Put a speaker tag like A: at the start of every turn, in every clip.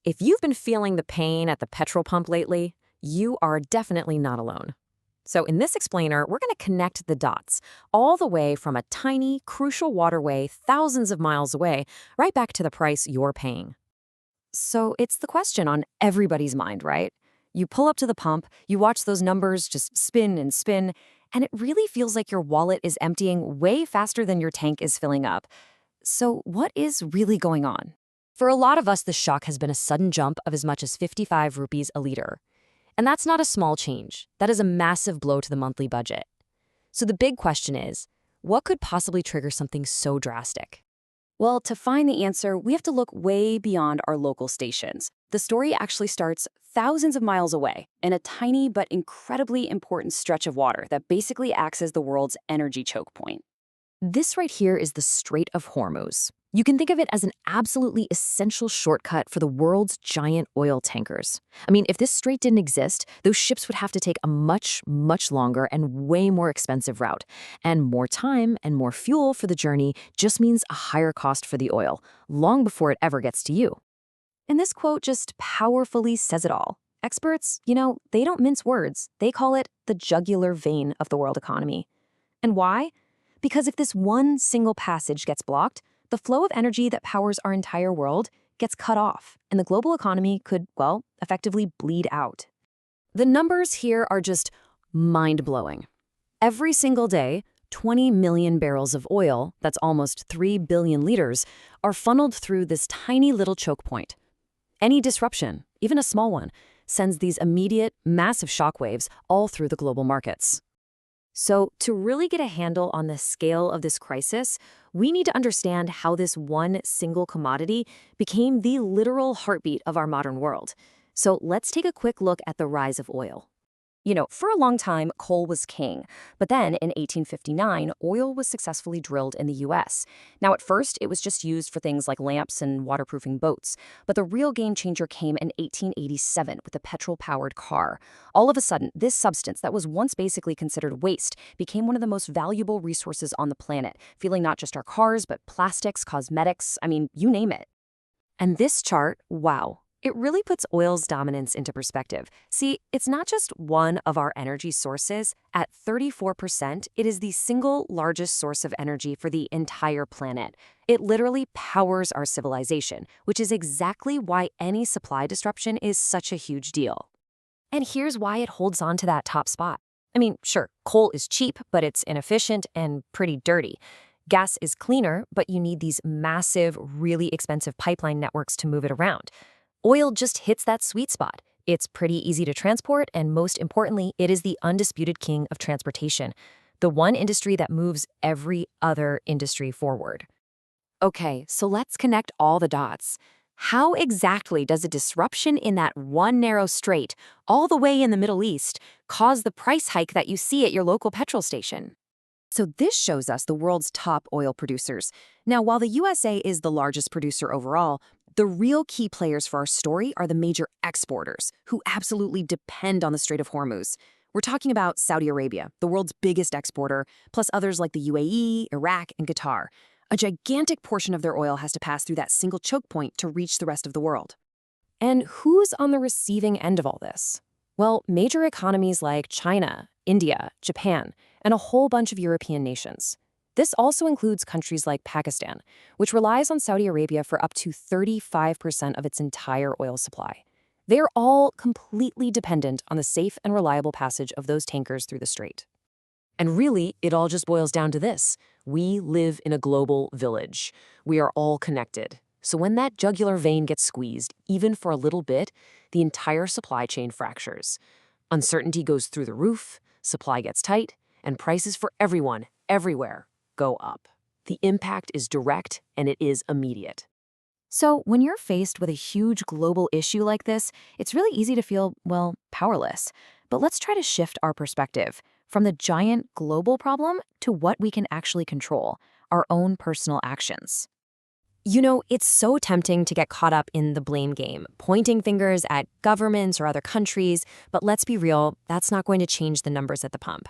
A: If you've been feeling the pain at the petrol pump lately, you are definitely not alone. So in this explainer, we're going to connect the dots, all the way from a tiny, crucial waterway thousands of miles away, right back to the price you're paying. So it's the question on everybody's mind, right? You pull up to the pump, you watch those numbers just spin and spin, and it really feels like your wallet is emptying way faster than your tank is filling up. So what is really going on? For a lot of us, the shock has been a sudden jump of as much as 55 rupees a liter. And that's not a small change. That is a massive blow to the monthly budget. So the big question is, what could possibly trigger something so drastic? Well, to find the answer, we have to look way beyond our local stations. The story actually starts thousands of miles away, in a tiny but incredibly important stretch of water that basically acts as the world's energy choke point. This right here is the Strait of Hormuz. You can think of it as an absolutely essential shortcut for the world's giant oil tankers. I mean, if this strait didn't exist, those ships would have to take a much, much longer and way more expensive route. And more time and more fuel for the journey just means a higher cost for the oil, long before it ever gets to you. And this quote just powerfully says it all. Experts, they don't mince words. They call it the jugular vein of the world economy. And why? Because if this one single passage gets blocked, the flow of energy that powers our entire world gets cut off, and the global economy could, well, effectively bleed out. The numbers here are just mind-blowing. Every single day, 20 million barrels of oil, that's almost 3 billion liters, are funneled through this tiny little choke point. Any disruption, even a small one, sends these immediate, massive shockwaves all through the global markets. So to really get a handle on the scale of this crisis, we need to understand how this one single commodity became the literal heartbeat of our modern world. So let's take a quick look at the rise of oil. For a long time, coal was king. But then in 1859, oil was successfully drilled in the US. Now, at first, it was just used for things like lamps and waterproofing boats. But the real game changer came in 1887 with the petrol-powered car. All of a sudden, this substance that was once basically considered waste became one of the most valuable resources on the planet, fueling not just our cars, but plastics, cosmetics, you name it. And this chart, wow. It really puts oil's dominance into perspective. See, it's not just one of our energy sources. At 34%, it is the single largest source of energy for the entire planet. It literally powers our civilization, which is exactly why any supply disruption is such a huge deal. And here's why it holds on to that top spot. Sure, coal is cheap, but it's inefficient and pretty dirty. Gas is cleaner, but you need these massive, really expensive pipeline networks to move it around. Oil just hits that sweet spot. It's pretty easy to transport, and most importantly, it is the undisputed king of transportation, the one industry that moves every other industry forward. Okay, so let's connect all the dots. How exactly does a disruption in that one narrow strait, all the way in the Middle East, cause the price hike that you see at your local petrol station? So this shows us the world's top oil producers. Now, while the USA is the largest producer overall, the real key players for our story are the major exporters, who absolutely depend on the Strait of Hormuz. We're talking about Saudi Arabia, the world's biggest exporter, plus others like the UAE, Iraq, and Qatar. A gigantic portion of their oil has to pass through that single choke point to reach the rest of the world. And who's on the receiving end of all this? Well, major economies like China, India, Japan, and a whole bunch of European nations. This also includes countries like Pakistan, which relies on Saudi Arabia for up to 35% of its entire oil supply. They are all completely dependent on the safe and reliable passage of those tankers through the strait. And really, it all just boils down to this. We live in a global village. We are all connected. So when that jugular vein gets squeezed, even for a little bit, the entire supply chain fractures. Uncertainty goes through the roof, supply gets tight, and prices for everyone, everywhere, go up. The impact is direct and it is immediate. So when you're faced with a huge global issue like this, it's really easy to feel, powerless. But let's try to shift our perspective from the giant global problem to what we can actually control, our own personal actions. It's so tempting to get caught up in the blame game, pointing fingers at governments or other countries, but let's be real, that's not going to change the numbers at the pump.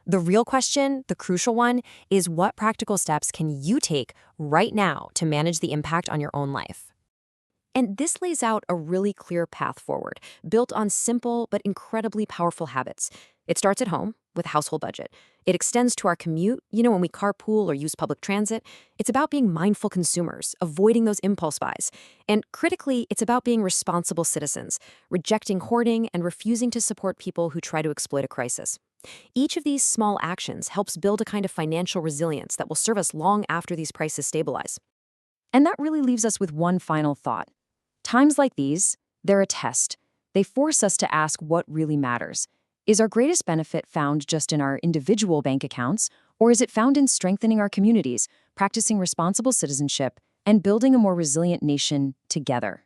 A: The real question, the crucial one, is what practical steps can you take right now to manage the impact on your own life? And this lays out a really clear path forward, built on simple but incredibly powerful habits. It starts at home with a household budget. It extends to our commute, when we carpool or use public transit. It's about being mindful consumers, avoiding those impulse buys. And critically, it's about being responsible citizens, rejecting hoarding and refusing to support people who try to exploit a crisis. Each of these small actions helps build a kind of financial resilience that will serve us long after these prices stabilize. And that really leaves us with one final thought. Times like these, they're a test. They force us to ask what really matters. Is our greatest benefit found just in our individual bank accounts, or is it found in strengthening our communities, practicing responsible citizenship, and building a more resilient nation together?